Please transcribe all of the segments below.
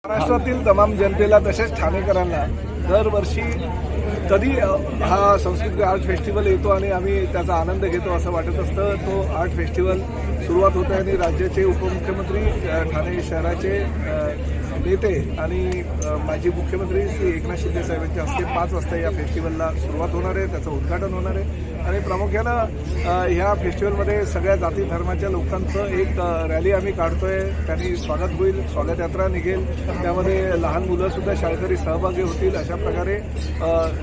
महाराष्ट्रातील तमाम जनतेला तसेच ठाणेकरांना दरवर्षी कधी हा संस्कृती आर्ट फेस्टिवल येतो आणि आम्ही त्याचा आनंद घेतो असं वाटत असतं। तो आर्ट फेस्टिवल सुरुवात होत आहे आणि राज्याचे उपमुख्यमंत्री ठाणे शहराचे नेते आणि माजी मुख्यमंत्री श्री एकनाथ शिंदे साहेबांच्या हस्ते 5 वाजता या फेस्टिवलला सुरुवात होणार आहे, त्याचं उद्घाटन होणार आहे। आणि प्रामुख्यानं ह्या फेस्टिवलमध्ये सगळ्या जाती धर्माच्या लोकांचं एक रॅली आम्ही काढतोय, त्यांनी स्वागत होईल, स्वागत यात्रा निघेल, त्यामध्ये लहान मुलंसुद्धा शाळकरी सहभागी होतील। अशा प्रकारे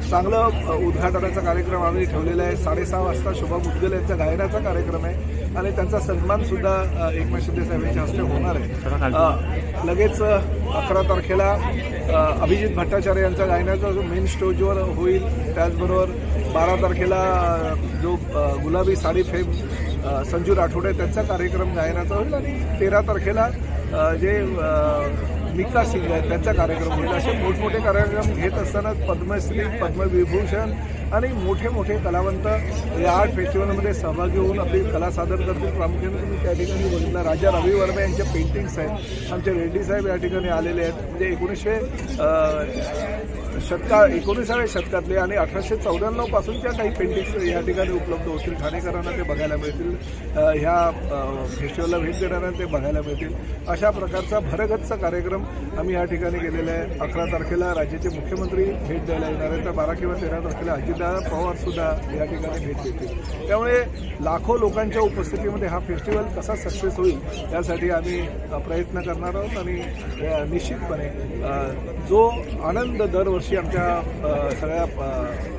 चांगलं उद्घाटनाचा कार्यक्रम आम्ही ठेवलेला आहे। 6:30 वाजता शोभा मुद्गल यांचा गायनाचा कार्यक्रम आहे आणि त्यांचा सन्मानसुद्धा एकनाथ शिंदे साहेबांच्या हस्ते होणार आहे। लगेच 11 तारखेला अभिजित भट्टाचार्य यांचा गायनाचा जो मेन स्टेजवर होईल, त्याचबरोबर 12 तारखेला जो गुलाबी साडी फेम संजू राठोडे त्यांचा कार्यक्रम गायनाचा होईल आणि 13 तारखेला जे मिका सिंग आहेत त्यांचा कार्यक्रम होईल। असे मोठमोठे कार्यक्रम घेत असताना पद्मश्री, पद्मविभूषण आणि मोठे मोठे कलावंत या आर्ट फेस्टिवलमध्ये सहभागी होऊन आपली कला सादर करतील। प्रामुख्याने तुम्ही त्या ठिकाणी बघितलं राजा रवी वर्मा यांच्या पेंटिंग्स आहेत, आमचे रेड्डी साहेब या ठिकाणी आलेले आहेत। म्हणजे 19व्या शतकातले आणि 1894 पासूनच्या काही पेंटिंग्स या ठिकाणी उपलब्ध होतील। ठाणेकरांना ते बघायला मिळतील, ह्या फेस्टिवलला भेट देणाऱ्यांना ते बघायला मिळतील। अशा प्रकारचा भरगच्च कार्यक्रम आम्ही या ठिकाणी केलेला आहे। 11 तारखेला राज्याचे मुख्यमंत्री भेट द्यायला येणार आहेत, तर 12 किंवा 13 तारखेला अजितदादा पवारसुद्धा या ठिकाणी भेट देतील। त्यामुळे लाखो लोकांच्या उपस्थितीमध्ये हा फेस्टिवल कसा सक्सेस होईल यासाठी आम्ही प्रयत्न करणार आहोत आणि निश्चितपणे जो आनंद दरवर्षी आमच्या सगळ्या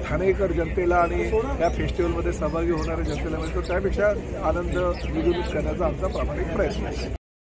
ठाणेकर जनतेला आणि या फेस्टिवलमध्ये सहभागी होणाऱ्या जनतेला मिळतो, त्यापेक्षा आनंद द्विगुणित करण्याचा आमचा प्रामाणिक प्रयत्न आहे।